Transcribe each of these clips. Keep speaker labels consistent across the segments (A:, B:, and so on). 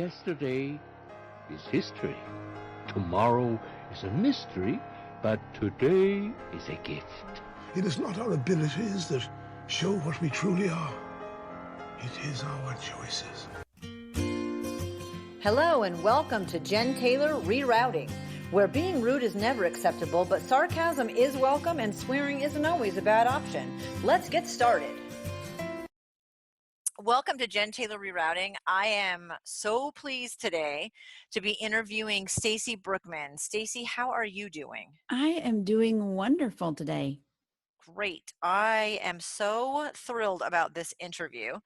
A: Yesterday is history. Tomorrow is a mystery, but today is a gift.
B: It is not our abilities that show what we truly are. It is our choices.
C: Hello and welcome to Jen Taylor Rerouting, where being rude is never acceptable, but sarcasm is welcome and swearing isn't always a bad option. Let's get started. Welcome to Jen Taylor Rerouting. I am so pleased today to be interviewing Stacy Brookman. Stacy, how are you doing?
D: I am doing wonderful today.
C: Great. I am so thrilled about this interview.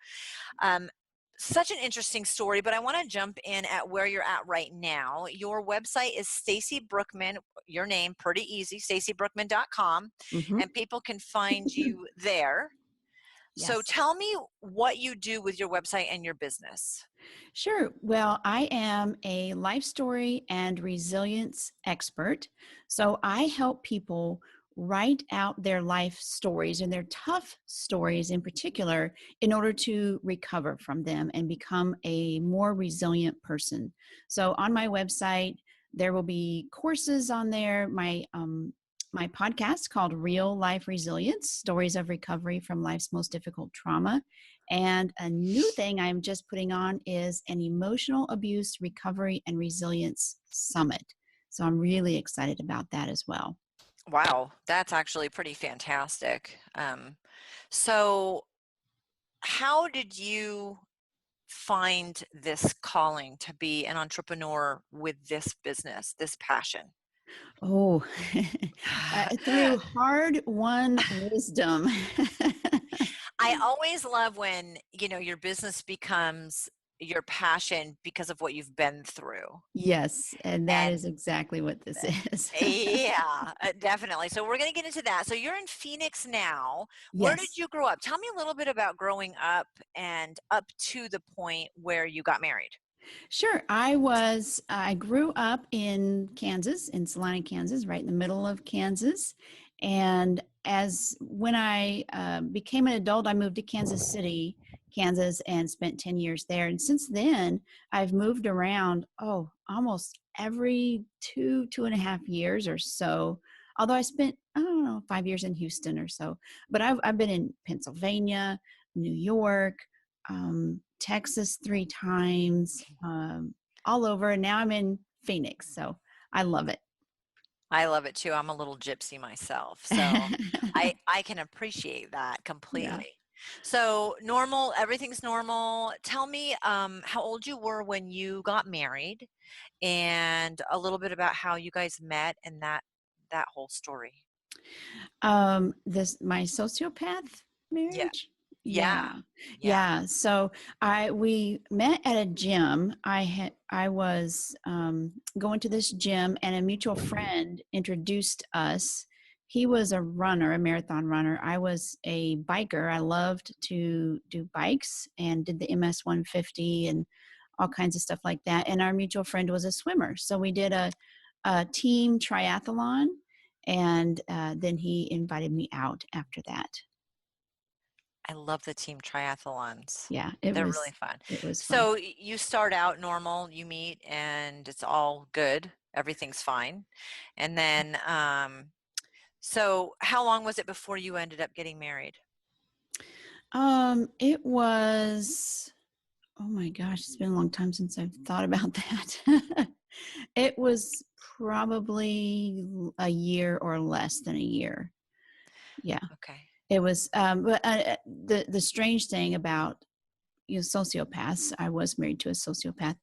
C: Such an interesting story, but I want to jump in at where you're at right now. Your website is Stacy Brookman, your name, pretty easy, stacybrookman.com, and people can find you there.
D: Yes.
C: So tell me what you do with your website and your business.
D: Sure. Well, I am a life story and resilience expert. So I help people write out their life stories and their tough stories in particular in order to recover from them and become a more resilient person. So on my website, there will be courses on there. My podcast called Real Life Resilience, Stories of Recovery from Life's Most Difficult Trauma. And a new thing I'm just putting on is an Emotional Abuse Recovery and Resilience Summit. So I'm really excited about that as well.
C: Wow, that's actually pretty fantastic. So how did you find this calling to be an entrepreneur with this business, this passion?
D: Oh, through hard-won wisdom.
C: I always love when, your business becomes your passion because of what you've been through.
D: Yes, and that is exactly what this is.
C: Yeah, definitely. So we're going to get into that. So you're in Phoenix now. Where did
D: Yes.
C: you grow up? Tell me a little bit about growing up and up to the point where you got married.
D: Sure. I grew up in Kansas, in Salina, Kansas, right in the middle of Kansas. And when I became an adult, I moved to Kansas City, Kansas, and spent 10 years there. And since then, I've moved around, almost every 2.5 years or so. Although I spent, 5 years in Houston or so. But I've been in Pennsylvania, New York, Texas 3 times, all over. And now I'm in Phoenix. So I love it.
C: I love it too. I'm a little gypsy myself. So I can appreciate that completely. Yeah. So everything's normal. Tell me how old you were when you got married and a little bit about how you guys met and that whole story.
D: My sociopath marriage? Yeah. So we met at a gym. I was going to this gym, and a mutual friend introduced us. He was a runner, a marathon runner. I was a biker. I loved to do bikes and did the MS 150 and all kinds of stuff like that. And our mutual friend was a swimmer. So we did a team triathlon, and then he invited me out after that.
C: I love the team triathlons.
D: Yeah,
C: they're really fun.
D: It was fun.
C: So you start out normal, you meet, and it's all good. Everything's fine. And then, so how long was it before you ended up getting married?
D: It was, oh my gosh, it's been a long time since I've thought about that. It was probably a year or less than a year. Yeah.
C: Okay.
D: It was, but the strange thing about, sociopaths, I was married to a sociopath,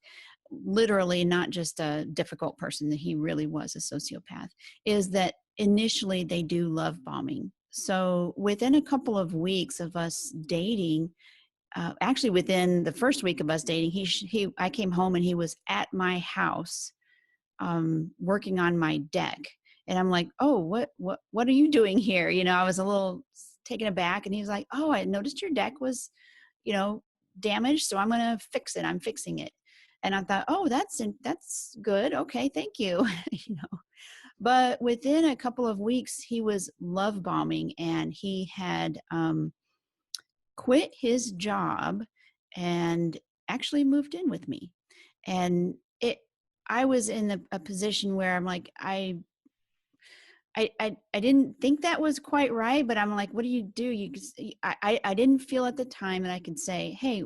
D: literally not just a difficult person, that he really was a sociopath, is that initially they do love bombing. So within a couple of weeks of us dating, actually within the first week of us dating, I came home and he was at my house, working on my deck. And I'm like, oh, what are you doing here? I was a little taken aback, and he was like, oh, I noticed your deck was, damaged. So I'm going to fix it. I'm fixing it. And I thought, oh, that's good. Okay. Thank you. But within a couple of weeks, he was love bombing, and he had, quit his job and actually moved in with me. and I was in a position where I'm like, I didn't think that was quite right, but I'm like, what do? I didn't feel at the time that I could say, hey,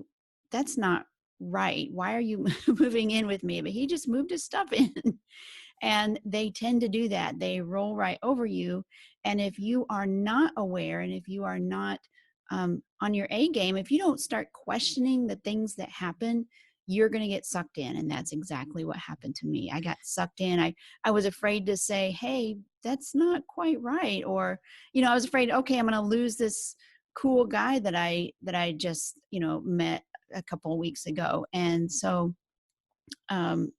D: that's not right. Why are you moving in with me? But he just moved his stuff in. And they tend to do that. They roll right over you. And if you are not aware, and if you are not on your A game, if you don't start questioning the things that happen, you're going to get sucked in. And that's exactly what happened to me. I got sucked in. I was afraid to say, hey, that's not quite right. Or, I was afraid, okay, I'm going to lose this cool guy that I just, met a couple of weeks ago. And so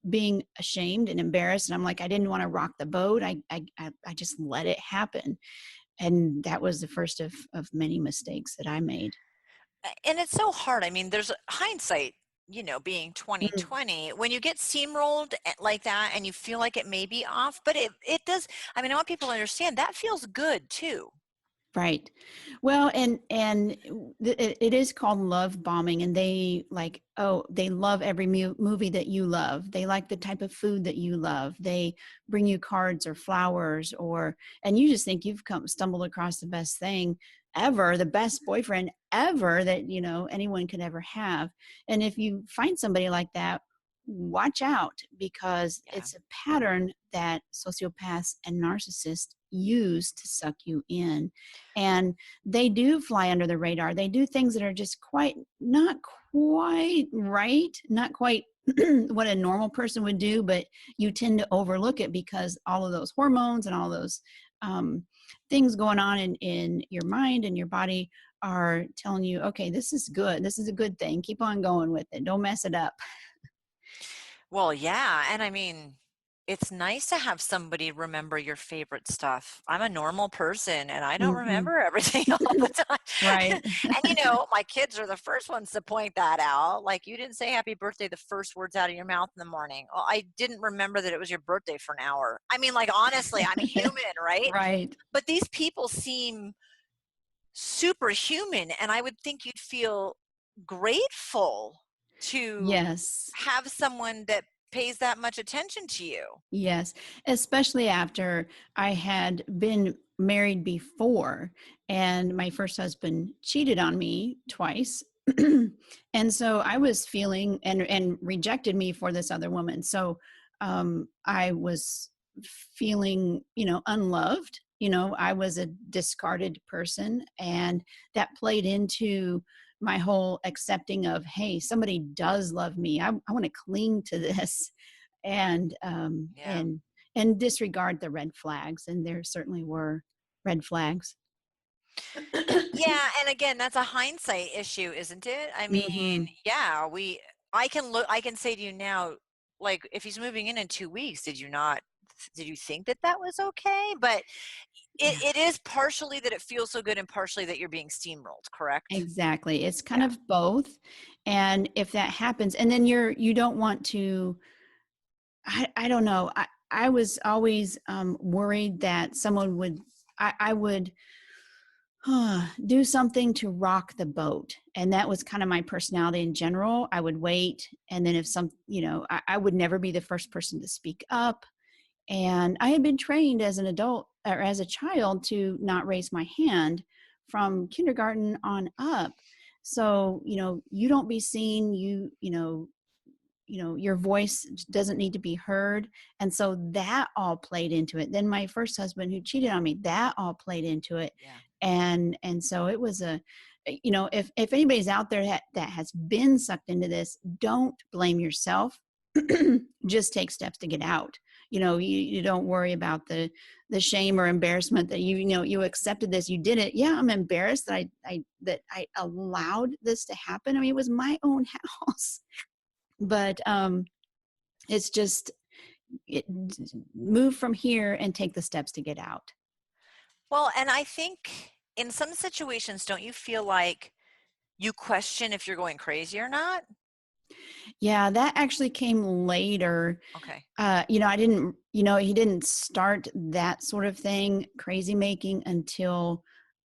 D: being ashamed and embarrassed, and I'm like, I didn't want to rock the boat. I just let it happen. And that was the first of many mistakes that I made.
C: And it's so hard. I mean, there's hindsight, being
D: Mm.
C: 2020, when you get steamrolled like that and you feel like it may be off, but it does. I mean, I want people to understand that feels good too.
D: Right. Well, and it is called love bombing, and they they love every movie that you love. They like the type of food that you love. They bring you cards or flowers, and you just think you've stumbled across the best thing ever, the best boyfriend ever that anyone could ever have. And if you find somebody like that, watch out, because
C: Yeah.
D: it's a pattern that sociopaths and narcissists use to suck you in. And they do fly under the radar. They do things that are just not quite right, not quite what a normal person would do, but you tend to overlook it because all of those hormones and all those things going on in your mind and your body are telling you, okay, this is good. This is a good thing. Keep on going with it. Don't mess it up.
C: Well, yeah. And I mean, it's nice to have somebody remember your favorite stuff. I'm a normal person and I don't
D: Hmm.
C: remember everything all the time.
D: Right.
C: And my kids are the first ones to point that out. Like, you didn't say happy birthday the first words out of your mouth in the morning. Oh, I didn't remember that it was your birthday for an hour. I mean, like, honestly, I'm human, right?
D: Right.
C: But these people seem superhuman, and I would think you'd feel grateful to
D: Yes.
C: have someone that pays that much attention to you.
D: Yes, especially after I had been married before, and my first husband cheated on me twice. And so I was feeling and rejected me for this other woman. So I was feeling, unloved. I was a discarded person, and that played into my whole accepting of, hey, somebody does love me. I want to cling to this, and
C: Yeah.
D: disregard the red flags, and there certainly were red flags.
C: Yeah, and again, that's a hindsight issue, isn't it? I mean,
D: Hmm.
C: yeah, I can say to you now, like, if he's moving in 2 weeks, did you think that that was okay? But
D: Yeah,
C: it is partially that it feels so good and partially that you're being steamrolled, correct?
D: exactly. It's kind
C: Yeah.
D: of both. And if that happens, and then you don't want to, I don't know. I was always worried that someone would, I would do something to rock the boat. And that was kind of my personality in general. I would wait. And then if I would never be the first person to speak up. And I had been trained as an adult or as a child to not raise my hand from kindergarten on up. So, you don't be seen, your voice doesn't need to be heard. And so that all played into it. Then my first husband who cheated on me, that all played into it.
C: Yeah.
D: And so it was if anybody's out there that has been sucked into this, don't blame yourself. Just take steps to get out. You don't worry about the shame or embarrassment that you accepted this, you did it. Yeah, I'm embarrassed that I allowed this to happen. I mean, it was my own house. But it's just move from here and take the steps to get out.
C: Well, and I think in some situations, don't you feel like you question if you're going crazy or not?
D: Yeah, that actually came later.
C: Okay.
D: I didn't, he didn't start that sort of thing, crazy making, until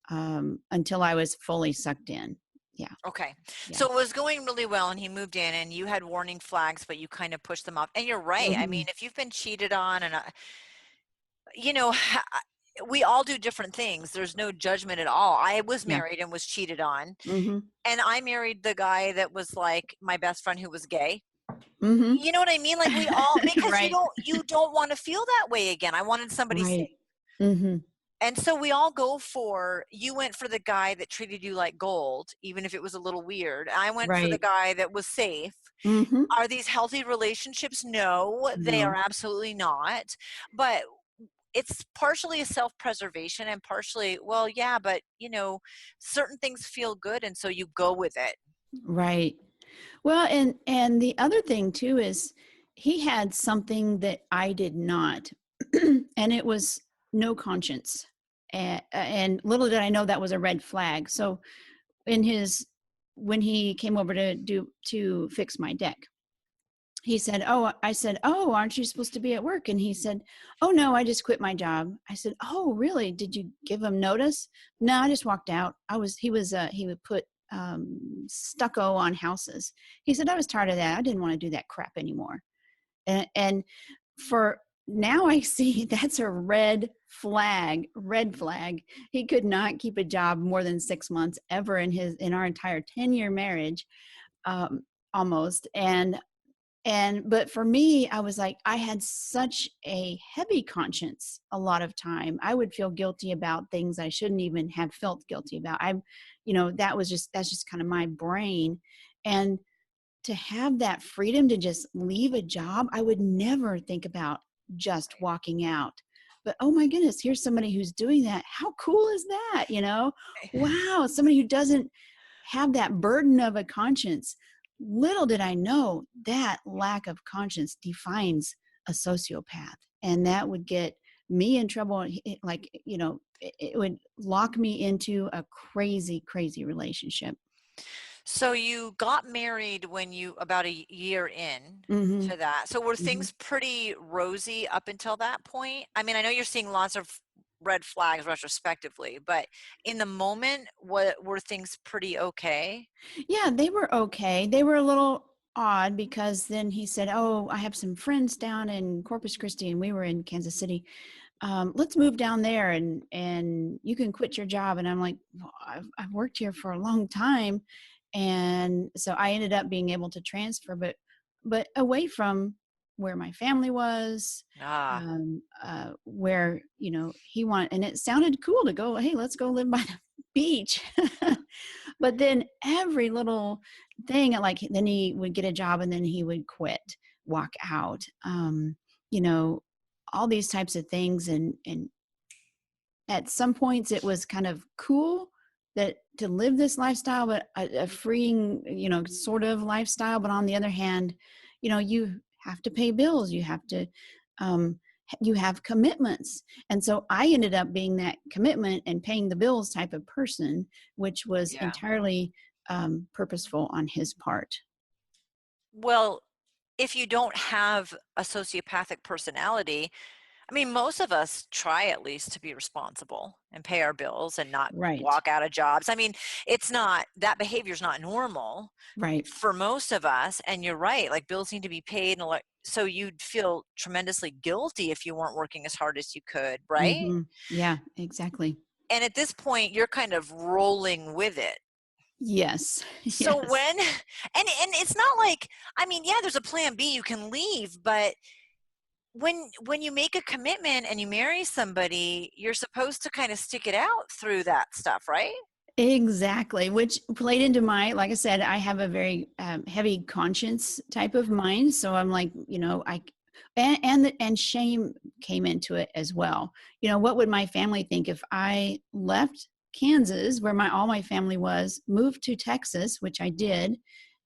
D: I was fully sucked in. Yeah.
C: Okay.
D: Yeah.
C: So it was going really well and he moved in and you had warning flags, but you kind of pushed them off. And you're right. I mean,
D: Mhm.
C: if you've been cheated on and, you know, we all do different things. There's no judgment at all. I was
D: Yeah.
C: married and was cheated on.
D: Mhm.
C: And I married the guy that was like my best friend who was gay.
D: Mhm.
C: You know what I mean? Like we all, because
D: Right.
C: you don't want to feel that way again. I wanted somebody safe.
D: Right. Mhm.
C: And so we all go for, you went for the guy that treated you like gold, even if it was a little weird. I went for the
D: Right.
C: guy that was safe.
D: Mhm.
C: Are these healthy relationships? No, they are
D: No.
C: absolutely not. But it's partially a self-preservation and partially, well, yeah, but certain things feel good. And so you go with it.
D: Right. Well, and the other thing too is he had something that I did not, and it was no conscience. And little did I know that was a red flag. So in his when he came over to fix my deck, he said, "Oh," I said, "Oh, aren't you supposed to be at work?" And he said, "Oh no, I just quit my job." I said, "Oh, really? Did you give him notice?" "No, I just walked out." He would put stucco on houses. He said, "I was tired of that. I didn't want to do that crap anymore." And for now I see that's a red flag, red flag. He could not keep a job more than 6 months ever in our entire 10-year marriage, um, almost. But for me, I was like, I had such a heavy conscience a lot of time. I would feel guilty about things I shouldn't even have felt guilty about. That's just kind of my brain. And to have that freedom to just leave a job, I would never think about just walking out. But oh my goodness, here's somebody who's doing that. How cool is that? Wow, somebody who doesn't have that burden of a conscience. Little did I know that lack of conscience defines a sociopath, and that would get me in trouble. It would lock me into a crazy, crazy relationship.
C: So you got married when you about a year in
D: Hmm.
C: to that. So were
D: Hmm.
C: things pretty rosy up until that point? I mean, I know you're seeing lots of red flags retrospectively, but in the moment, what were things pretty okay?
D: Yeah, they were okay. They were a little odd because then he said, "Oh, I have some friends down in Corpus Christi, and we were in Kansas City. Let's move down there, and you can quit your job." And I'm like, well, I've worked here for a long time, and so I ended up being able to transfer, but away from where my family was,
C: Ah,
D: where he wanted, and it sounded cool to go. Hey, let's go live by the beach. But then every little thing, like then he would get a job and then he would quit, walk out, you know, all these types of things. And at some points it was kind of cool that to live this lifestyle, but a freeing, sort of lifestyle. But on the other hand, you have to pay bills. Um, you have commitments. And so I ended up being that commitment and paying the bills type of person, which was
C: yeah.
D: entirely purposeful on his part.
C: Well, if you don't have a sociopathic personality, I mean, most of us try at least to be responsible and pay our bills and not
D: Right.
C: walk out of jobs. I mean, it's not, that behavior is not normal
D: Right.
C: for most of us. And you're right, like bills need to be paid. And so you'd feel tremendously guilty if you weren't working as hard as you could, right?
D: Hmm. Yeah, exactly.
C: And at this point, you're kind of rolling with it.
D: Yes.
C: So
D: Yes.
C: and it's not like, I mean, yeah, there's a plan B, you can leave, but when you make a commitment and you marry somebody, you're supposed to kind of stick it out through that stuff, right?
D: Exactly, which played into like I said, I have a very heavy conscience type of mind. So I'm like, and shame came into it as well. What would my family think if I left Kansas, where all my family was, moved to Texas, which I did,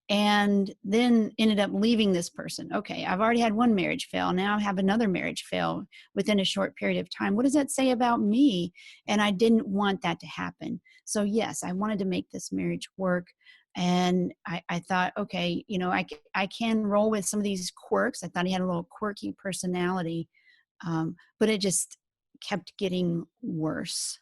D: and then ended up leaving this person? Okay, I've already had one marriage fail. Now I have another marriage fail within a short period of time. What does that say about me? And I didn't want that to happen. So yes, I wanted to make this marriage work. And I thought, okay, I can roll with some of these quirks. I thought he had a little quirky personality, but it just kept getting worse.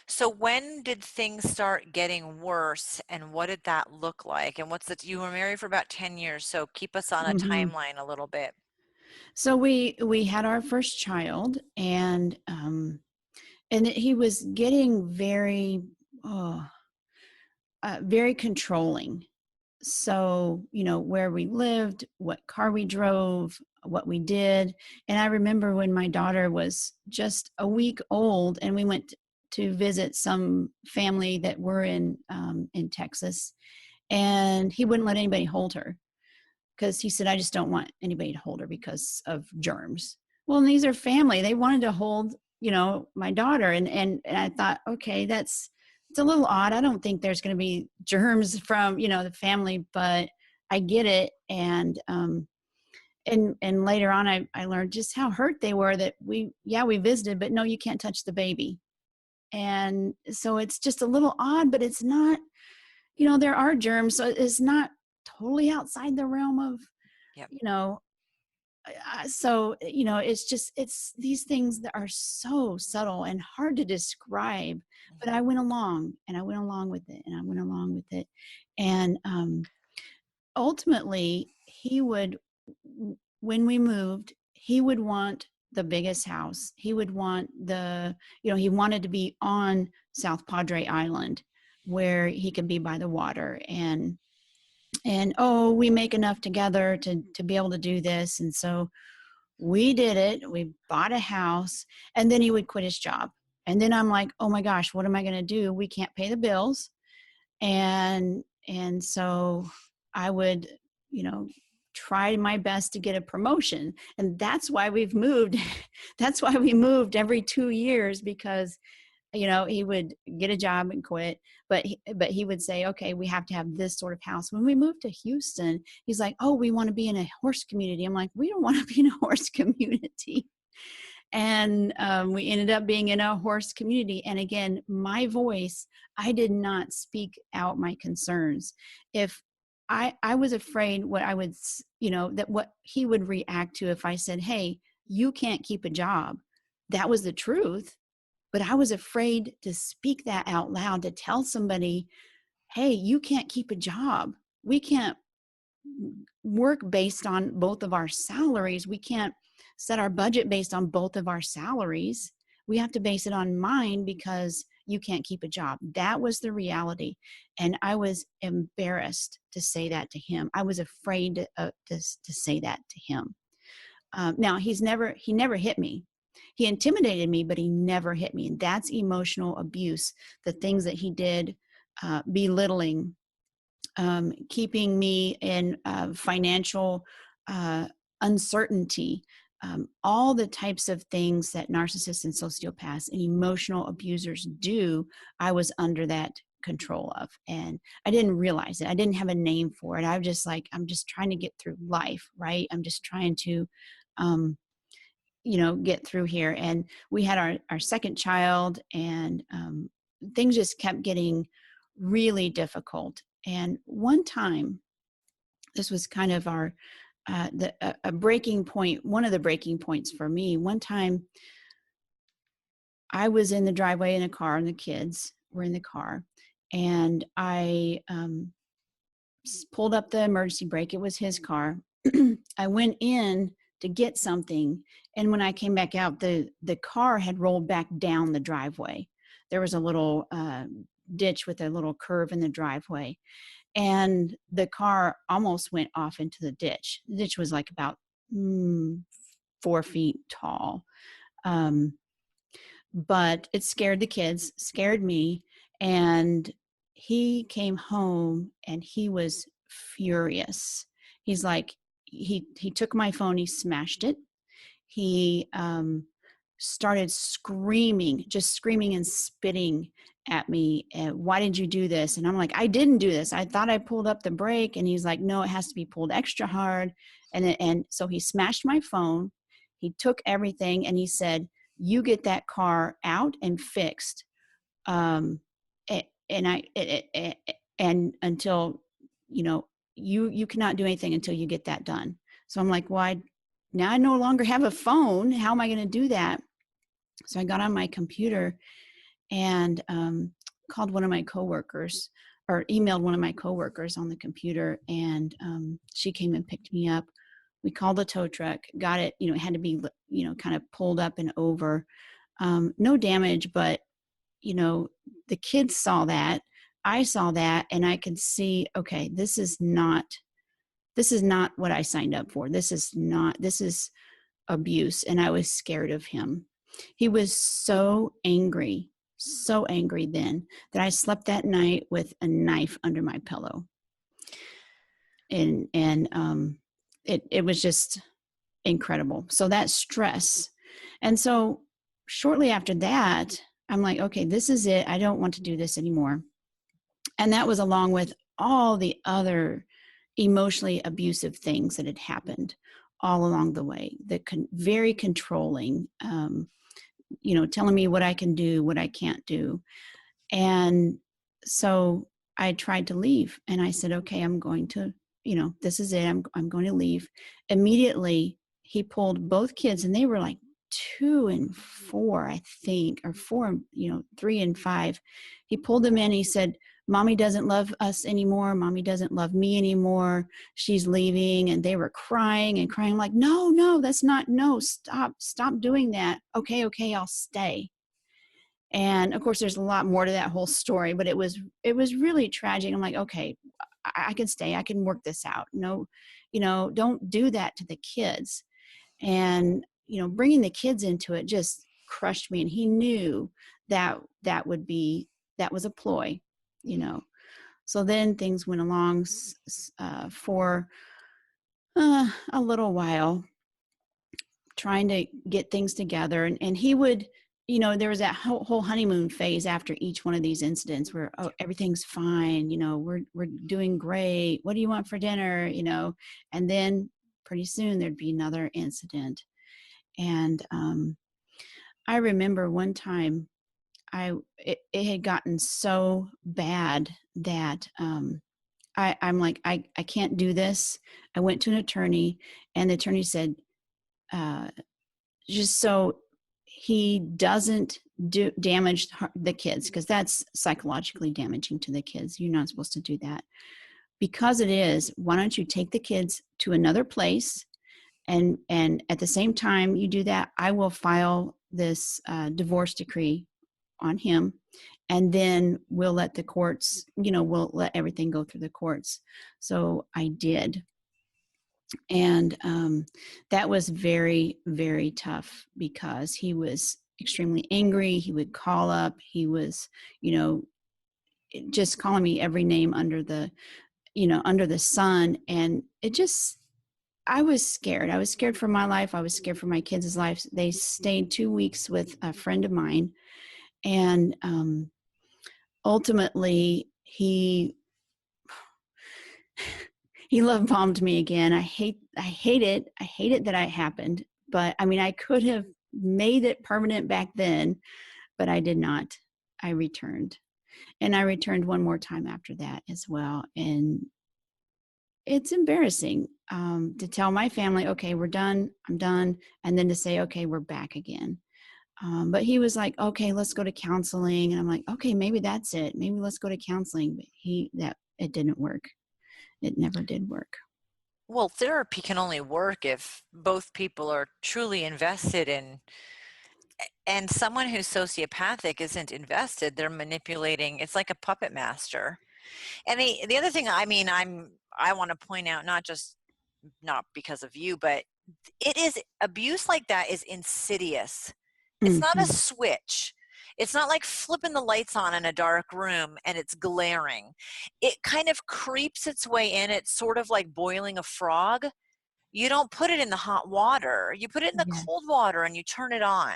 C: So when did things start getting worse, and what did that look like? And you were married for about 10 years, so keep us on a
D: Hmm.
C: timeline a little bit.
D: So we had our first child, and he was getting oh, very controlling. So, where we lived, what car we drove, what we did. And I remember when my daughter was just a week old and we went to visit some family that were in Texas, and he wouldn't let anybody hold her because he said, I just don't want anybody to hold her because of germs. Well, and these are family. They wanted to hold, my daughter. And I thought, okay, it's a little odd. I don't think there's going to be germs from, the family, but I get it. And later on, I learned just how hurt they were that we visited, but no, you can't touch the baby. And so it's just a little odd, but it's not, there are germs. So it's not totally outside the realm of,
C: Yep.
D: you know, so, it's these things that are so subtle and hard to describe, but I went along and I went along with it and I went along with it. And, ultimately he would, when we moved, he would want the biggest house. He would want he wanted to be on South Padre Island where he could be by the water, and oh, we make enough together to be able to do this. And so we did it. We bought a house, and then he would quit his job. And then I'm like, oh my gosh, what am I going to do? We can't pay the bills. And so I would, try my best to get a promotion. And that's why we've moved. That's why we moved every 2 years, because he would get a job and quit, but he would say, okay, we have to have this sort of house. When we moved to Houston, he's like, oh, we want to be in a horse community. I'm like, we don't want to be in a horse community. And we ended up being in a horse community. And again, my voice, I did not speak out my concerns. If I was afraid what I would, that what he would react to if I said, hey, you can't keep a job. That was the truth. But I was afraid to speak that out loud, to tell somebody, hey, you can't keep a job. We can't work based on both of our salaries. We can't set our budget based on both of our salaries. We have to base it on mine because you can't keep a job. That was the reality. And I was embarrassed to say that to him. I was afraid to say that to him. Now, he never hit me. He intimidated me, but he never hit me. And that's emotional abuse. The things that he did, belittling, keeping me in financial uncertainty, all the types of things that narcissists and sociopaths and emotional abusers do, I was under that control of. And I didn't realize it. I didn't have a name for it. I was just like, I'm just trying to get through life, right? I'm just trying to get through here. And we had our second child, and things just kept getting really difficult. And one time, this was kind of a breaking point, one of the breaking points for me. One time I was in the driveway in a car, and the kids were in the car, and I pulled up the emergency brake. It was his car. I went in to get something, and when I came back out, the car had rolled back down the driveway. There was a little ditch with a little curve in the driveway, and the car almost went off into the ditch. The ditch was like about 4 feet tall, but it scared the kids, scared me, and he came home and he was furious. He's like, he took my phone, he smashed it. He started screaming, just screaming and spitting at me. Why did you do this? And I'm like, I didn't do this. I thought I pulled up the brake. And he's like, no, it has to be pulled extra hard. And so he smashed my phone. He took everything, and he said, you get that car out and fixed. And until, you cannot do anything until you get that done. So I'm like, well, now I no longer have a phone. How am I going to do that? So I got on my computer, and called one of my coworkers, or emailed one of my coworkers on the computer, and she came and picked me up. We called the tow truck, got it, it had to be, kind of pulled up and over. No damage, but, the kids saw that. I saw that, and I could see, okay, this is not what I signed up for. This is abuse. And I was scared of him. He was so angry then, that I slept that night with a knife under my pillow. And it was just incredible. So that stress. And so shortly after that, I'm like, okay, this is it. I don't want to do this anymore. And that was along with all the other emotionally abusive things that had happened all along the way. Very controlling, telling me what I can do, what I can't do. And so I tried to leave, and I said, okay, I'm going to, this is it. I'm going to leave. Immediately, he pulled both kids, and they were like 2 and 4, I think, or 4, 3 and 5. He pulled them in. He said, Mommy doesn't love us anymore. Mommy doesn't love me anymore. She's leaving. And they were crying and crying. I'm like, no, that's not, no, stop doing that. Okay, I'll stay. And of course, there's a lot more to that whole story, but it was really tragic. I'm like, okay, I can stay. I can work this out. No, don't do that to the kids. And, bringing the kids into it just crushed me. And he knew that was a ploy, So then things went along for a little while, trying to get things together. And he would, there was that whole honeymoon phase after each one of these incidents where, oh, everything's fine. We're doing great. What do you want for dinner? And then pretty soon there'd be another incident. And I remember one time it had gotten so bad that I'm like, I can't do this. I went to an attorney, and the attorney said, just so he doesn't damage the kids, because that's psychologically damaging to the kids. You're not supposed to do that. Because it is, why don't you take the kids to another place, and at the same time you do that, I will file this divorce decree on him, and then we'll let the courts, we'll let everything go through the courts. So I did. And that was very, very tough, because he was extremely angry. He would call up. He was, just calling me every name under the sun. And I was scared. I was scared for my life. I was scared for my kids' lives. They stayed 2 weeks with a friend of mine. And ultimately, he love bombed me again. I hate it. I hate it that it happened. But I mean, I could have made it permanent back then, but I did not. I returned. And I returned one more time after that as well. And it's embarrassing to tell my family, okay, we're done. I'm done. And then to say, okay, we're back again. But he was like, okay, let's go to counseling. And I'm like, okay, maybe that's it. Maybe let's go to counseling. But it didn't work. It never did work.
C: Well, therapy can only work if both people are truly invested in, and someone who's sociopathic isn't invested. They're manipulating. It's like a puppet master. And the other thing, I mean, I want to point out, not because of you, but it is abuse like that is insidious. It's not a switch. It's not like flipping the lights on in a dark room and it's glaring. It kind of creeps its way in. It's sort of like boiling a frog. You don't put it in the hot water. You put it in the cold water and you turn it on.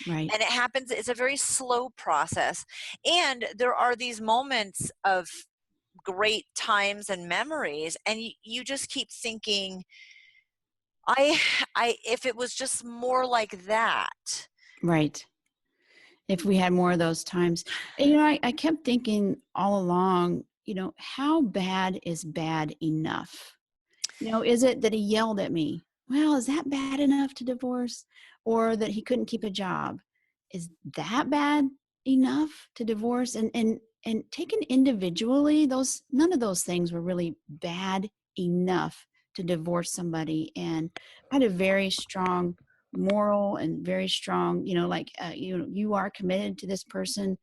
D: Right.
C: And it happens. It's a very slow process. And there are these moments of great times and memories. And you just keep thinking, if it was just more like that.
D: Right. If we had more of those times. And, I kept thinking all along, how bad is bad enough? Is it that he yelled at me? Well, is that bad enough to divorce? Or that he couldn't keep a job? Is that bad enough to divorce, and taken individually, none of those things were really bad enough to divorce somebody. And I had a very strong moral and very strong, like, you are committed to this person.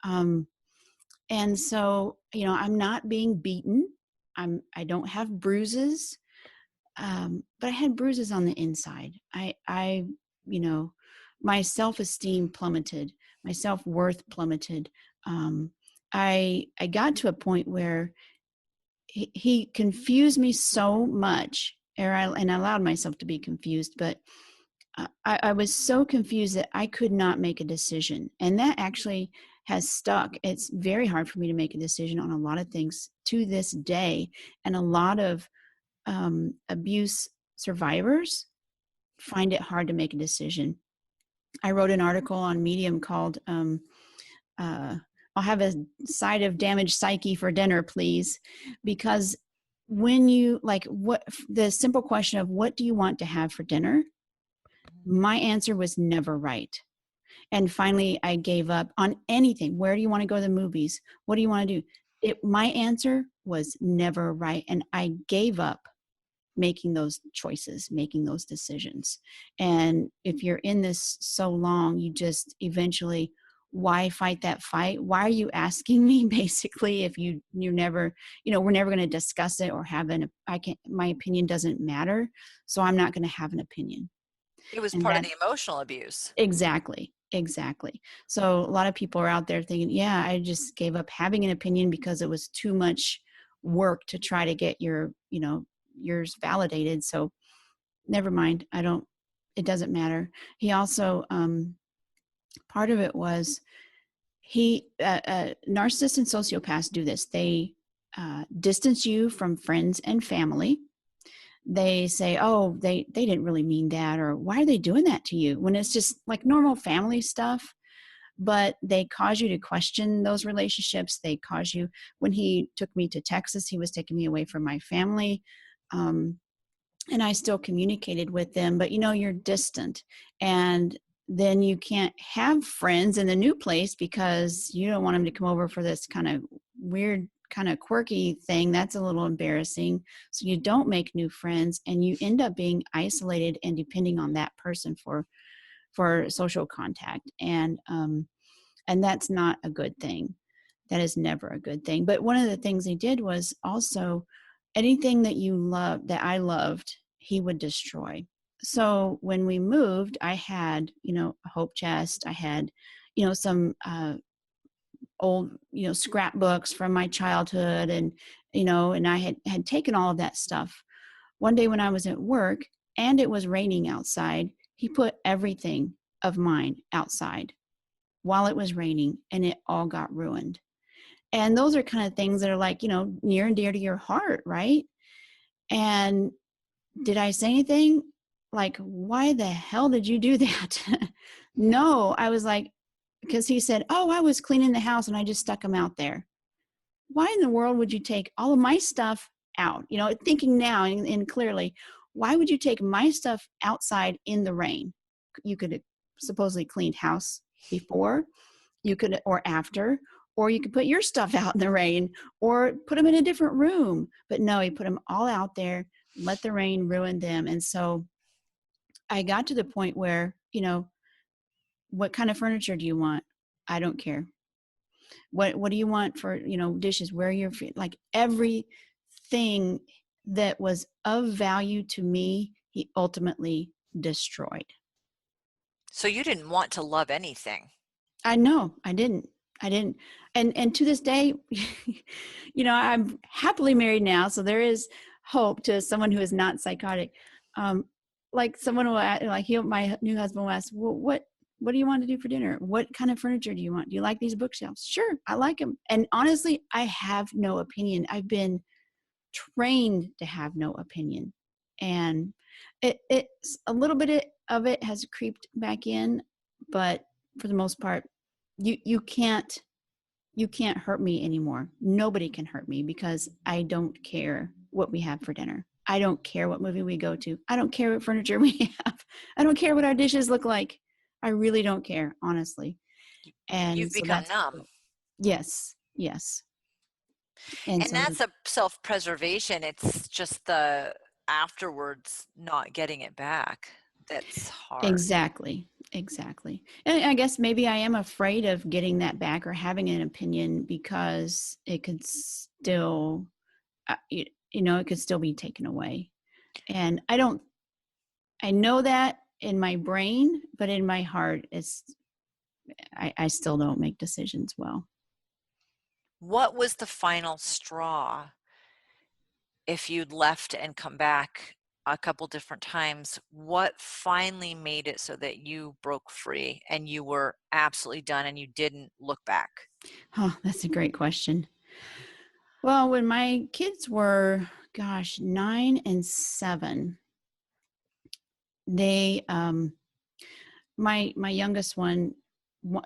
D: And so, I'm not being beaten. I don't have bruises. But I had bruises on the inside. You know, my self-esteem plummeted, my self-worth plummeted. I got to a point where he confused me so much, and I allowed myself to be confused, but I was so confused that I could not make a decision. And that actually has stuck. It's very hard for me to make a decision on a lot of things to this day. And a lot of abuse survivors find it hard to make a decision. I wrote an article on Medium called I'll have a side of damaged psyche for dinner, please. Because when you, like, what the simple question of what do you want to have for dinner? My answer was never right. And finally, I gave up on anything. Where do you want to go to the movies? What do you want to do? My answer was never right. And I gave up making those choices, making those decisions. And if you're in this so long, you just eventually, why fight that fight? Why are you asking me, basically, if you're never, we're never going to discuss it or have my opinion doesn't matter. So I'm not going to have an opinion.
C: It was
D: And
C: part of the emotional abuse.
D: Exactly. So a lot of people are out there thinking, yeah, I just gave up having an opinion because it was too much work to try to get yours validated. So never mind. It doesn't matter. He also, part of it was narcissists and sociopaths do this. They distance you from friends and family. They say, oh, they didn't really mean that, or why are they doing that to you, when it's just like normal family stuff. But they cause you to question those relationships. They cause you, when he took me to Texas, he was taking me away from my family. And I still communicated with them, but you're distant. And then you can't have friends in the new place because you don't want them to come over for this kind of weird, kind of quirky thing. That's a little embarrassing. So you don't make new friends, and you end up being isolated and depending on that person for social contact. And that's not a good thing. That is never a good thing. But one of the things he did was also anything that I loved, he would destroy. So when we moved, I had, a hope chest. I had, some old, scrapbooks from my childhood, and, and I had taken all of that stuff. One day when I was at work and it was raining outside, he put everything of mine outside while it was raining, and it all got ruined. And those are kind of things that are like, near and dear to your heart, right? And did I say anything? Like, why the hell did you do that? No, I was like, because he said, oh, I was cleaning the house and I just stuck them out there. Why in the world would you take all of my stuff out? Thinking now and clearly, why would you take my stuff outside in the rain? You could have supposedly cleaned house before, or after, or you could put your stuff out in the rain or put them in a different room. But no, he put them all out there, let the rain ruin them. And so I got to the point where, what kind of furniture do you want? I don't care. What do you want for, dishes? Where you're, like, everything that was of value to me, he ultimately destroyed.
C: So you didn't want to love anything.
D: I know, I didn't. And to this day, I'm happily married now. So there is hope to someone who is not psychotic. Like someone will ask, my new husband will ask, well, what do you want to do for dinner? What kind of furniture do you want? Do you like these bookshelves? Sure, I like them. And honestly, I have no opinion. I've been trained to have no opinion. And it's a little bit of it has creeped back in, but for the most part, you can't hurt me anymore. Nobody can hurt me because I don't care what we have for dinner. I don't care what movie we go to. I don't care what furniture we have. I don't care what our dishes look like. I really don't care, honestly. And
C: You've
D: so
C: become
D: that's,
C: numb.
D: yes, yes. And
C: And
D: so,
C: that's a self-preservation. It's just the afterwards not getting it back that's hard.
D: exactly, exactly. And I guess maybe I am afraid of getting that back or having an opinion because it could still, it could still be taken away. And I know that in my brain, but in my heart, I still don't make decisions well.
C: What was the final straw? If you'd left and come back a couple different times, what finally made it so that you broke free and you were absolutely done and you didn't look back?
D: Oh, that's a great question. Well, when my kids were, 9 and 7, they, my youngest one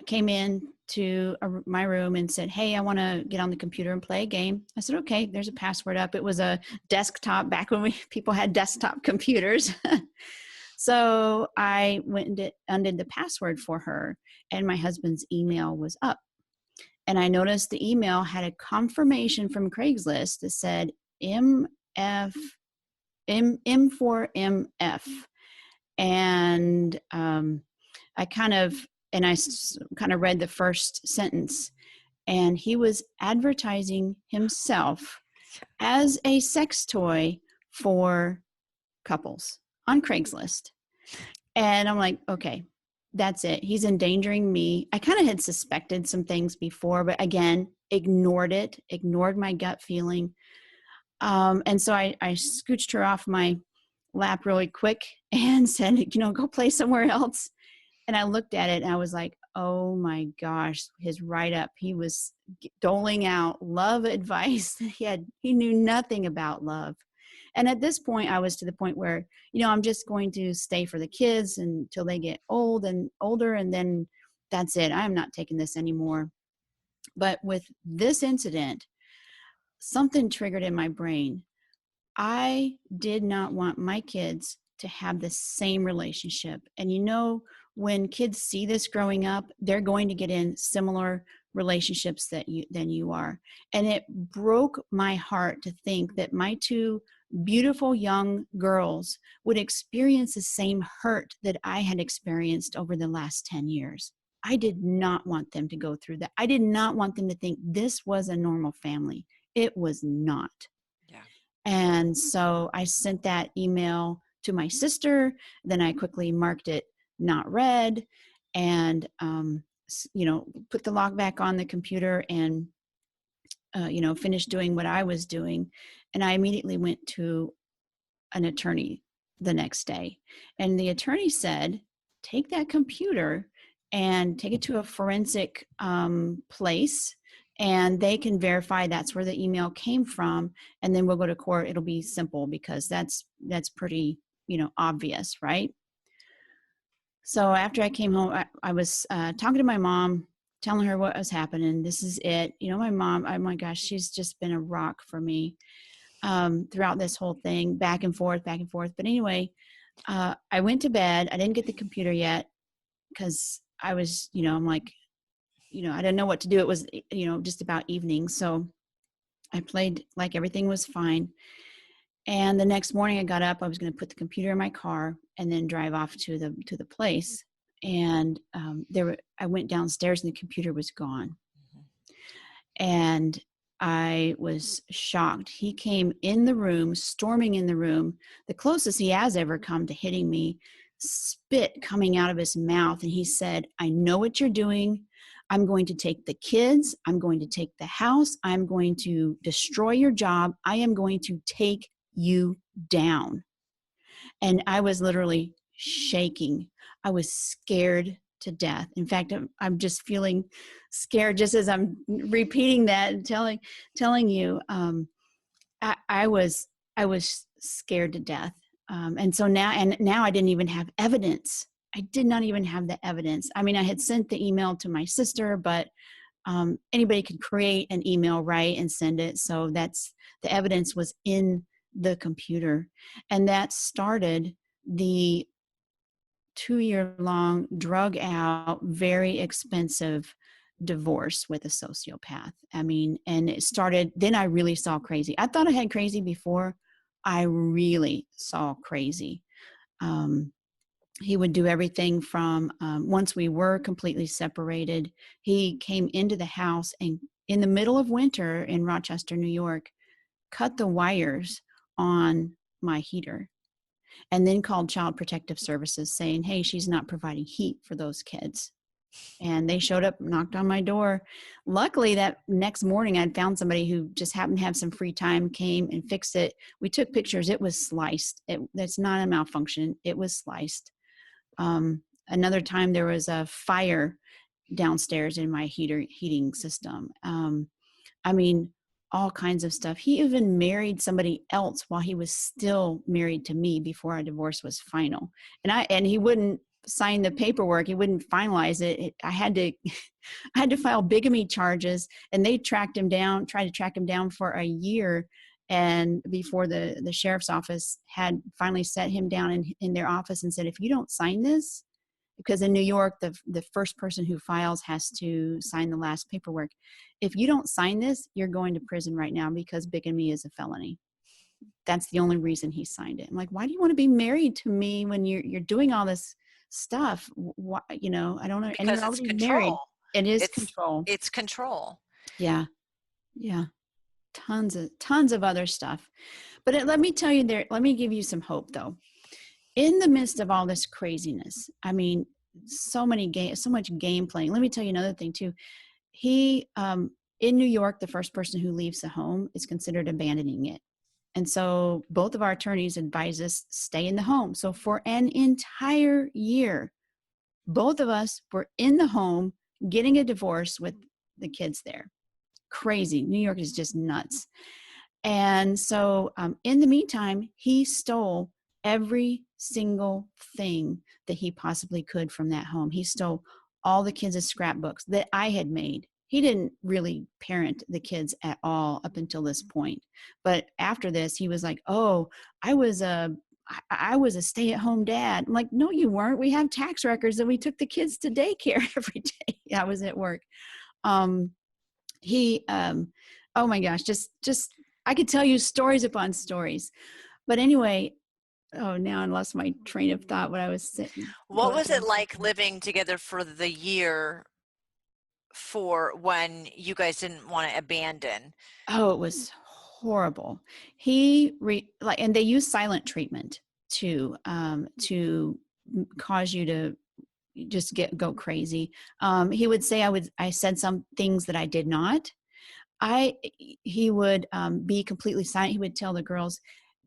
D: came in to my room and said, "Hey, I want to get on the computer and play a game." I said, "Okay." There's a password up. It was a desktop back when people had desktop computers. So I went and undid the password for her, and my husband's email was up. And I noticed the email had a confirmation from Craigslist that said MF M for MF. And I kind of kind of read the first sentence, and he was advertising himself as a sex toy for couples on Craigslist. And I'm like, okay, that's it. He's endangering me. I kind of had suspected some things before, but again, ignored my gut feeling. And so I scooched her off my lap really quick and said, go play somewhere else. And I looked at it and I was like, oh my gosh, his write up. He was doling out love advice. He knew nothing about love. And at this point, I was to the point where, I'm just going to stay for the kids until they get old and older. And then that's it. I'm not taking this anymore. But with this incident, something triggered in my brain. I did not want my kids to have the same relationship. And when kids see this growing up, they're going to get in similar relationships than you are. And it broke my heart to think that my two beautiful young girls would experience the same hurt that I had experienced over the last 10 years. I did not want them to go through that. I did not want them to think this was a normal family. It was not.
C: Yeah.
D: And so I sent that email to my sister. Then I quickly marked it not read, and put the lock back on the computer and finished doing what I was doing. And I immediately went to an attorney the next day, and the attorney said, take that computer and take it to a forensic place, and they can verify that's where the email came from, and then we'll go to court. It'll be simple because that's pretty obvious, right? So after I came home, I was talking to my mom, telling her what was happening. This is it. My mom, oh my gosh, she's just been a rock for me throughout this whole thing, back and forth, back and forth. But anyway, I went to bed. I didn't get the computer yet because I was, I'm like, I didn't know what to do. It was, just about evening. So I played like everything was fine. And the next morning I got up, I was going to put the computer in my car and then drive off to the place. And I went downstairs and the computer was gone. And I was shocked. He came in the room, storming in the room, the closest he has ever come to hitting me, spit coming out of his mouth. And he said, I know what you're doing. I'm going to take the kids. I'm going to take the house. I'm going to destroy your job. I am going to take you down. And I was literally shaking. I was scared to death. In fact, I'm just feeling scared just as I'm repeating that and telling you. I was scared to death. And so now I didn't even have evidence. I did not even have the evidence. I mean, I had sent the email to my sister, but anybody could create an email, right, and send it. So the evidence was in the computer. And that started the 2-year-long, drug out, very expensive divorce with a sociopath. I mean, and it started, then I really saw crazy. I thought I had crazy before. I really saw crazy. He would do everything from, once we were completely separated, he came into the house and in the middle of winter in Rochester, New York, cut the wires on my heater and then called Child Protective Services saying, hey, she's not providing heat for those kids. And they showed up, knocked on my door. Luckily, that next morning, I'd found somebody who just happened to have some free time, came and fixed it. We took pictures. It was sliced. That's not a malfunction. It was sliced. Another time, there was a fire downstairs in my heating system. I mean, all kinds of stuff. He even married somebody else while he was still married to me before our divorce was final. And he wouldn't sign the paperwork. He wouldn't finalize it. I had to file bigamy charges, and they tried to track him down for a year. And before the sheriff's office had finally set him down in their office and said, if you don't sign this, because in New York, the first person who files has to sign the last paperwork. If you don't sign this, you're going to prison right now because bigamy is a felony. That's the only reason he signed it. I'm like, why do you want to be married to me when you're doing all this stuff? Why, I don't know.
C: Because
D: and you're
C: it's
D: already
C: control.
D: married. It is control.
C: It's control.
D: Yeah. Yeah. Tons of other stuff. But let me tell you let me give you some hope though. In the midst of all this craziness, I mean, so much game playing. Let me tell you another thing too. He, in New York, the first person who leaves the home is considered abandoning it. And so both of our attorneys advise us stay in the home. So for an entire year, both of us were in the home getting a divorce with the kids there. Crazy. New York is just nuts. And so in the meantime, he stole every single thing that he possibly could from that home. He stole all the kids' scrapbooks that I had made. He didn't really parent the kids at all up until this point. But after this, he was like, oh, I was a stay-at-home dad. I'm like, no, you weren't. We have tax records and we took the kids to daycare every day. I was at work. Oh my gosh, just I could tell you stories upon stories. But anyway, now I lost my train of thought. What I was saying.
C: What was it like living together for the year for when you guys didn't want to abandon?
D: Oh, it was horrible. And they use silent treatment to cause you to just go crazy. He would say I said some things that I did not. He would be completely silent. He would tell the girls,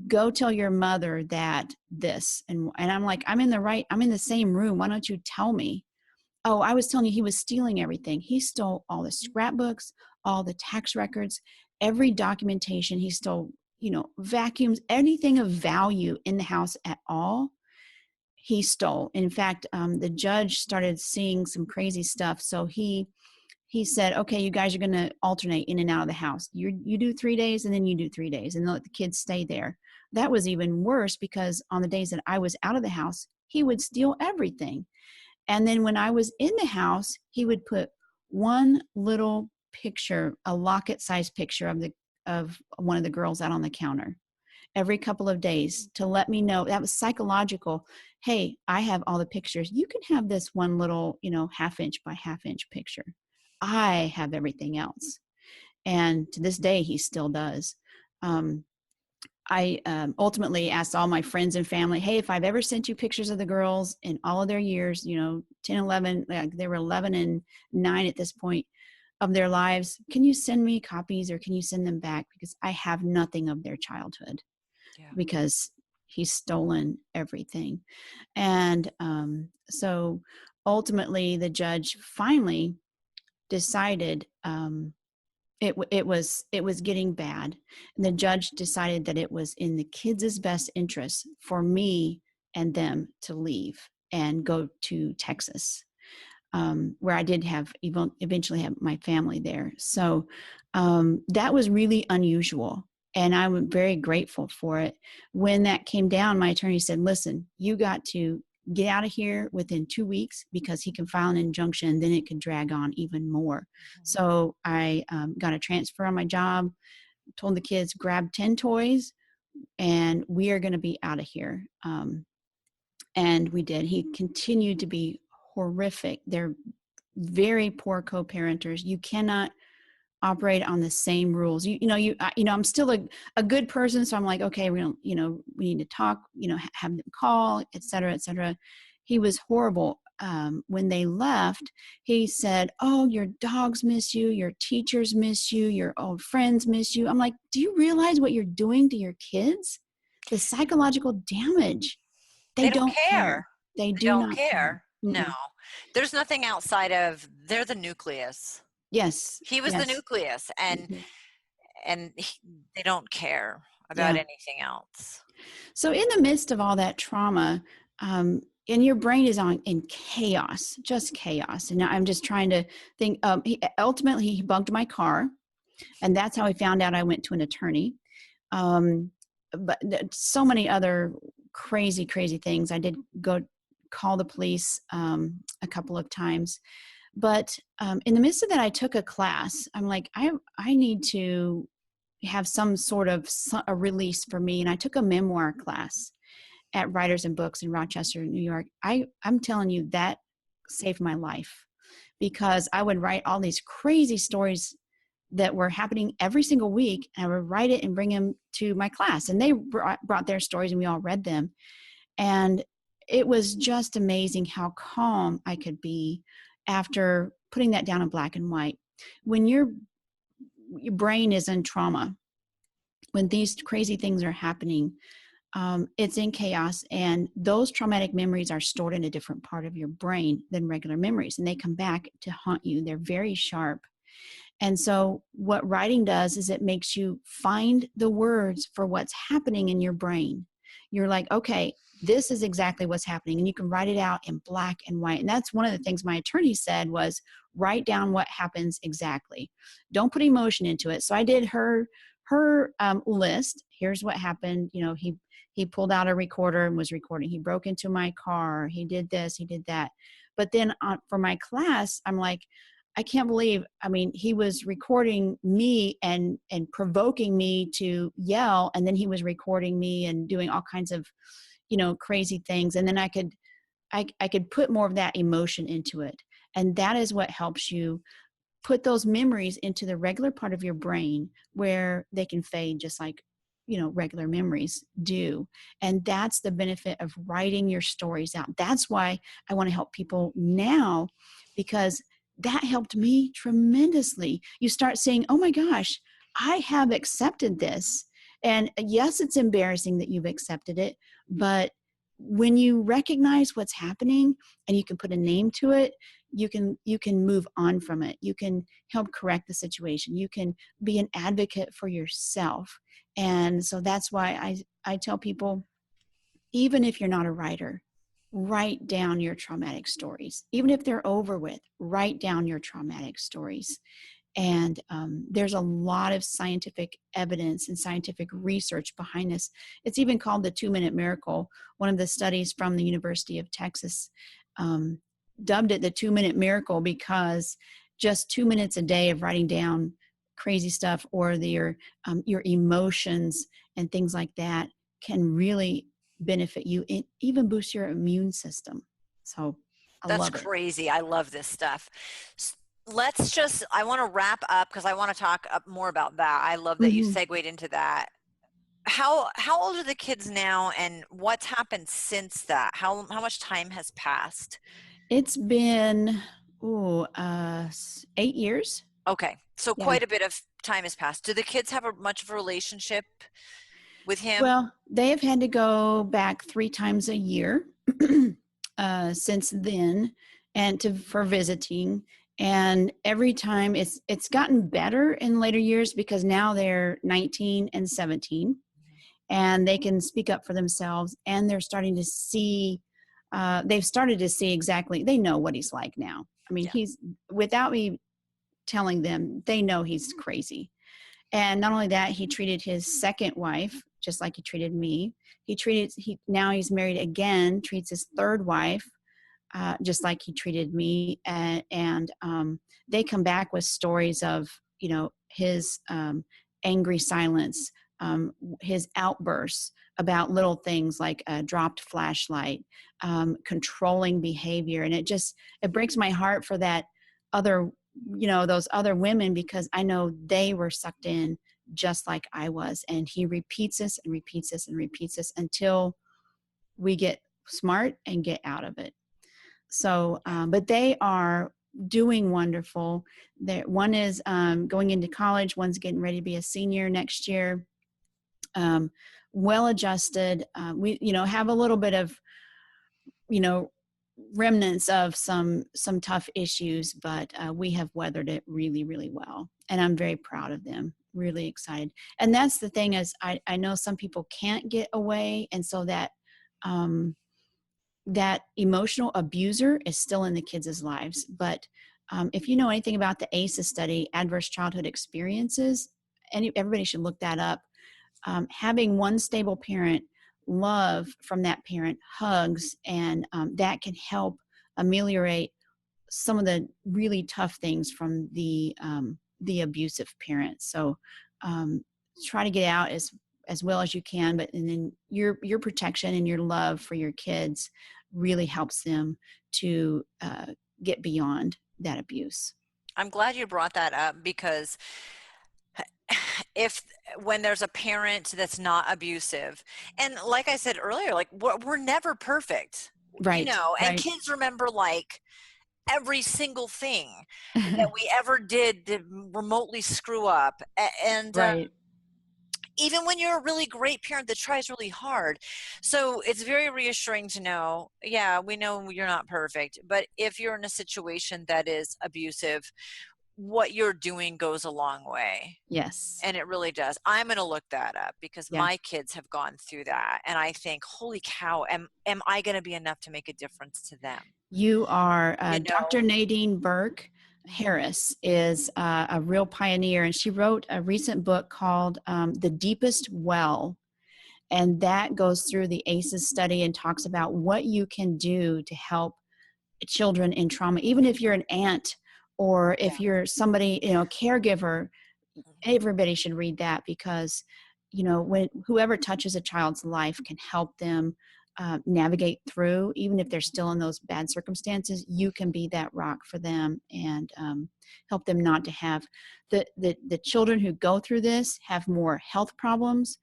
D: go tell your mother that this, and I'm like, I'm in the same room. Why don't you tell me? Oh, I was telling you, he was stealing everything. He stole all the scrapbooks, all the tax records, every documentation. He stole, vacuums, anything of value in the house at all. He stole. In fact, the judge started seeing some crazy stuff. So he said, okay, you guys are going to alternate in and out of the house. You do 3 days and then you do 3 days and let the kids stay there. That was even worse because on the days that I was out of the house, he would steal everything. And then when I was in the house, he would put one little picture, a locket-sized picture of one of the girls out on the counter every couple of days to let me know. That was psychological. Hey, I have all the pictures. You can have this one little, 1/2 inch by 1/2 inch picture. I have everything else. And to this day, he still does. I ultimately asked all my friends and family, hey, if I've ever sent you pictures of the girls in all of their years, 10, 11, they were 11 and 9 at this point of their lives, can you send me copies or can you send them back? Because I have nothing of their childhood because he's stolen everything. And so ultimately the judge finally decided it was getting bad. And the judge decided that it was in the kids' best interest for me and them to leave and go to Texas, where I did eventually have my family there. So that was really unusual. And I'm very grateful for it. When that came down, my attorney said, listen, you got to get out of here within 2 weeks because he can file an injunction and then it could drag on even more. So I got a transfer on my job, told the kids, grab 10 toys and we are going to be out of here. And we did. He continued to be horrific. They're very poor co-parenters. You cannot operate on the same rules. I'm still a good person. So I'm like, okay, we need to talk, have them call, et cetera, et cetera. He was horrible. When they left, he said, oh, your dogs miss you. Your teachers miss you. Your old friends miss you. I'm like, do you realize what you're doing to your kids? The psychological damage. They don't care. They do not care.
C: No, there's nothing outside of, they're the nucleus.
D: Yes.
C: He was the nucleus, and they don't care about anything else. So
D: in the midst of all that trauma, and your brain is in chaos, just chaos. And I'm just trying to think, ultimately he bugged my car, and that's how he found out I went to an attorney. But so many other crazy things. I did go call the police a couple of times. But in the midst of that, I took a class. I'm like, I need to have some sort of a release for me. And I took a memoir class at Writers and Books in Rochester, New York. I'm telling you, that saved my life, because I would write all these crazy stories that were happening every single week. And I would write it and bring them to my class. And they brought their stories and we all read them. And it was just amazing how calm I could be after putting that down in black and white. When your brain is in trauma, when these crazy things are happening, it's in chaos, and those traumatic memories are stored in a different part of your brain than regular memories, and they come back to haunt you. They're very sharp. And so what writing does is it makes you find the words for what's happening in your brain. You're like, okay, this is exactly what's happening. And you can write it out in black and white. And that's one of the things my attorney said was, write down what happens exactly. Don't put emotion into it. So I did her list. Here's what happened. He pulled out a recorder and was recording. He broke into my car. He did this, he did that. But then for my class, I'm like, I can't believe, he was recording me and provoking me to yell. And then he was recording me and doing all kinds of, crazy things. And then I could put more of that emotion into it. And that is what helps you put those memories into the regular part of your brain where they can fade just like, regular memories do. And that's the benefit of writing your stories out. That's why I want to help people now, because that helped me tremendously. You start saying, oh my gosh, I have accepted this. And yes, it's embarrassing that you've accepted it, but when you recognize what's happening and you can put a name to it, you can move on from it. You can help correct the situation. You can be an advocate for yourself. And so that's why I tell people, even if you're not a writer, write down your traumatic stories. Even if they're over with, write down your traumatic stories. And there's a lot of scientific evidence and scientific research behind this. It's even called the 2-minute miracle. One of the studies from the University of Texas dubbed it the 2-minute miracle because just 2 minutes a day of writing down crazy stuff or your emotions and things like that can really benefit you. It even boosts your immune system. So
C: that's crazy. I love this stuff. I want to wrap up because I want to talk more about that. I love that you segued into that. How old are the kids now, and what's happened since that? How much time has passed?
D: It's been 8 years.
C: Okay, so quite a bit of time has passed. Do the kids have much of a relationship with him?
D: Well, they have had to go back 3 times a year since then, and for visiting. And every time it's gotten better in later years because now they're 19 and 17 and they can speak up for themselves, and they're starting to see, they've started to see exactly, they know what he's like now. He's, without me telling them, they know he's crazy. And not only that, he treated his second wife, just like he treated me. Now he's married again, treats his third wife just like he treated me. And they come back with stories of, his angry silence, his outbursts about little things like a dropped flashlight, controlling behavior. And it breaks my heart for that other, those other women, because I know they were sucked in just like I was. And he repeats this and repeats this and repeats this until we get smart and get out of it. So, but they are doing wonderful. One is going into college. One's getting ready to be a senior next year. Well-adjusted. We, have a little bit of, remnants of some tough issues, but we have weathered it really, really well. And I'm very proud of them. Really excited. And that's the thing is I know some people can't get away. And so that, that emotional abuser is still in the kids' lives. But if you know anything about the ACEs study, adverse childhood experiences, everybody should look that up. Having one stable parent, love from that parent, hugs, and that can help ameliorate some of the really tough things from the abusive parents. So try to get out as well as you can, but and then your protection and your love for your kids really helps them to get beyond that abuse.
C: I'm glad you brought that up, because when there's a parent that's not abusive, and like I said earlier, like we're never perfect,
D: right?
C: And
D: right.
C: Kids remember like every single thing that we ever did to remotely screw up, and
D: right.
C: Even when you're a really great parent that tries really hard. So it's very reassuring to know, yeah, we know you're not perfect, but if you're in a situation that is abusive, what you're doing goes a long way.
D: Yes.
C: And it really does. I'm going to look that up, because my kids have gone through that. And I think, holy cow, am I going to be enough to make a difference to them?
D: You are. Dr. Nadine Burke Harris is a real pioneer, and she wrote a recent book called The Deepest Well. And that goes through the ACEs study and talks about what you can do to help children in trauma, even if you're an aunt or if you're somebody, caregiver. Everybody should read that, because when whoever touches a child's life can help them navigate through, even if they're still in those bad circumstances. You can be that rock for them and help them not to have the children who go through this have more health problems.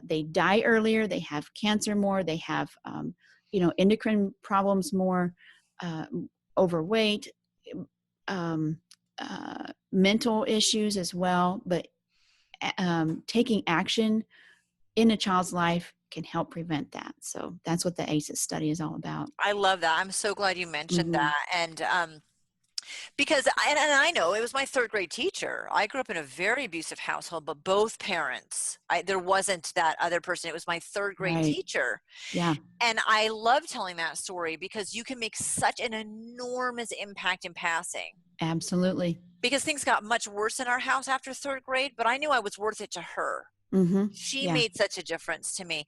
D: They die earlier, they have cancer more, they have endocrine problems more, overweight, mental issues as well. But taking action in a child's life can help prevent that. So that's what the ACEs study is all about.
C: I love that. I'm so glad you mentioned that. And because I know it was my third grade teacher. I grew up in a very abusive household, but both parents, there wasn't that other person. It was my third grade teacher.
D: Yeah.
C: And I love telling that story, because you can make such an enormous impact in passing.
D: Absolutely.
C: Because things got much worse in our house after third grade, but I knew I was worth it to her. She made such a difference to me.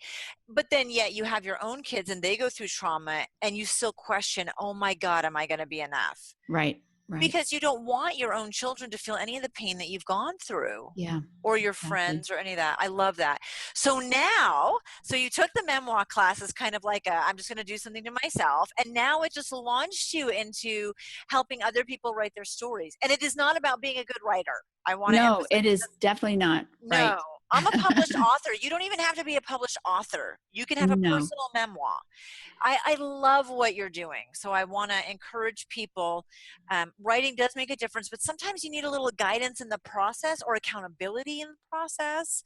C: But then yet you have your own kids and they go through trauma, and you still question, oh my God, am I going to be enough?
D: Right.
C: Because you don't want your own children to feel any of the pain that you've gone through.
D: Yeah.
C: Or your friends or any of that. I love that. So you took the memoir class as kind of like I'm just going to do something to myself. And now it just launched you into helping other people write their stories. And it is not about being a good writer. I want to emphasize.
D: No, it is definitely not.
C: No.
D: Right.
C: I'm a published author. You don't even have to be a published author. You can have a personal memoir. I love what you're doing. So I want to encourage people. Writing does make a difference, but sometimes you need a little guidance in the process, or accountability in the process,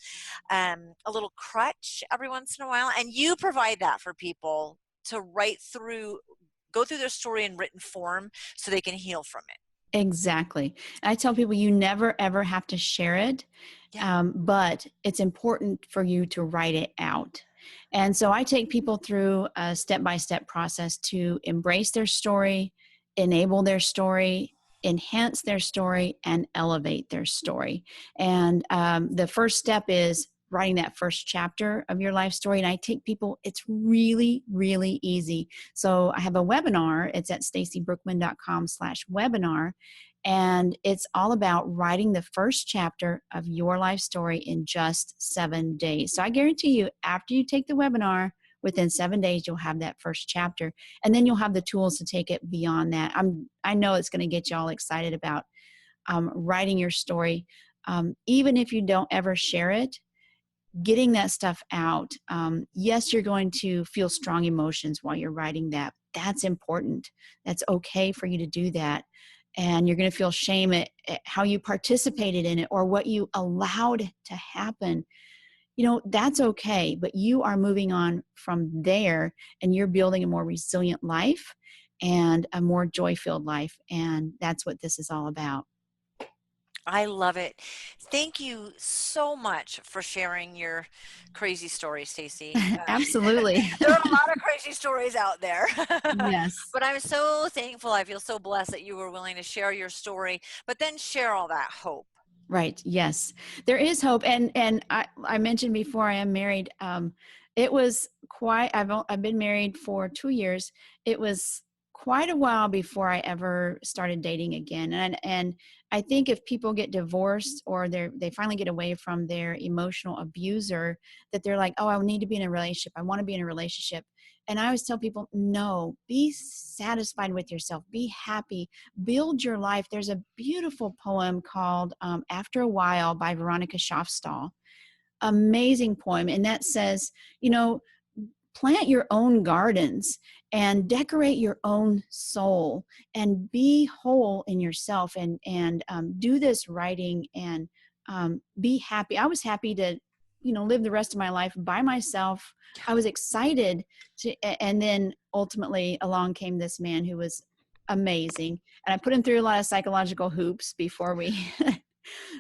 C: a little crutch every once in a while. And you provide that for people to go through their story in written form so they can heal from it.
D: Exactly. I tell people you never, ever have to share it, but it's important for you to write it out. And so I take people through a step-by-step process to embrace their story, enable their story, enhance their story, and elevate their story. And the first step is writing that first chapter of your life story. And I take people, it's really, really easy. So I have a webinar. It's at stacybrookman.com/webinar. And it's all about writing the first chapter of your life story in just 7 days. So I guarantee you, after you take the webinar, within 7 days, you'll have that first chapter. And then you'll have the tools to take it beyond that. I know it's going to get you all excited about writing your story. Even if you don't ever share it, getting that stuff out. Yes, you're going to feel strong emotions while you're writing that. That's important. That's okay for you to do that. And you're going to feel shame at how you participated in it or what you allowed to happen. That's okay, but you are moving on from there and you're building a more resilient life and a more joy-filled life. And that's what this is all about.
C: I love it. Thank you so much for sharing your crazy story, Stacy.
D: Absolutely.
C: There are a lot of crazy stories out there.
D: Yes.
C: But I'm so thankful. I feel so blessed that you were willing to share your story, but then share all that hope.
D: Right. Yes, there is hope. And I mentioned before I am married. It was quite, I've been married for 2 years. It was quite a while before I ever started dating again. And I think if people get divorced or they finally get away from their emotional abuser, that they're like, oh, I need to be in a relationship. I want to be in a relationship. And I always tell people, no, be satisfied with yourself. Be happy. Build your life. There's a beautiful poem called After a While by Veronica Schafstall. Amazing poem. And that says, plant your own gardens and decorate your own soul and be whole in yourself and do this writing and be happy. I was happy to, live the rest of my life by myself. I was excited and then ultimately along came this man who was amazing. And I put him through a lot of psychological hoops before we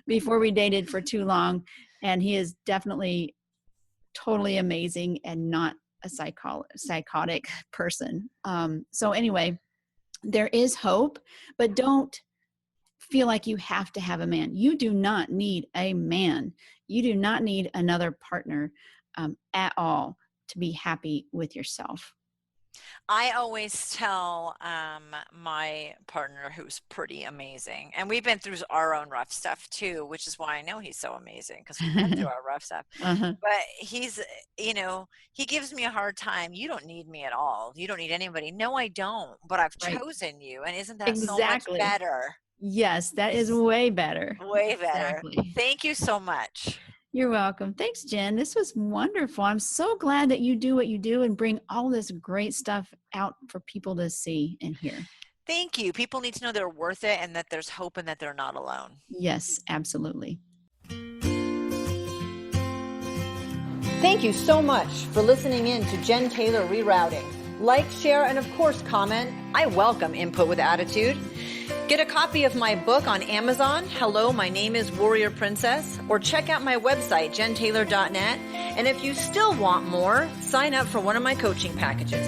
D: dated for too long. And he is definitely totally amazing and not a psychotic person. So anyway, there is hope, but don't feel like you have to have a man. You do not need a man. You do not need another partner at all to be happy with yourself.
C: I always tell my partner, who's pretty amazing, and we've been through our own rough stuff too, which is why I know he's so amazing, because we've been through our rough stuff.
D: Uh-huh.
C: But he's, he gives me a hard time. You don't need me at all. You don't need anybody. No, I don't. But I've chosen you, and isn't that so much better?
D: Yes, that is way better.
C: Way better.
D: Exactly.
C: Thank you so much.
D: You're welcome. Thanks, Jen. This was wonderful. I'm so glad that you do what you do and bring all this great stuff out for people to see and hear.
C: Thank you. People need to know they're worth it and that there's hope and that they're not alone.
D: Yes, absolutely.
E: Thank you so much for listening in to Jen Taylor Rerouting. Like, share, and of course, comment. I welcome input with attitude. Get a copy of my book on Amazon, Hello, My Name is Warrior Princess, or check out my website, jentaylor.net. And if you still want more, sign up for one of my coaching packages.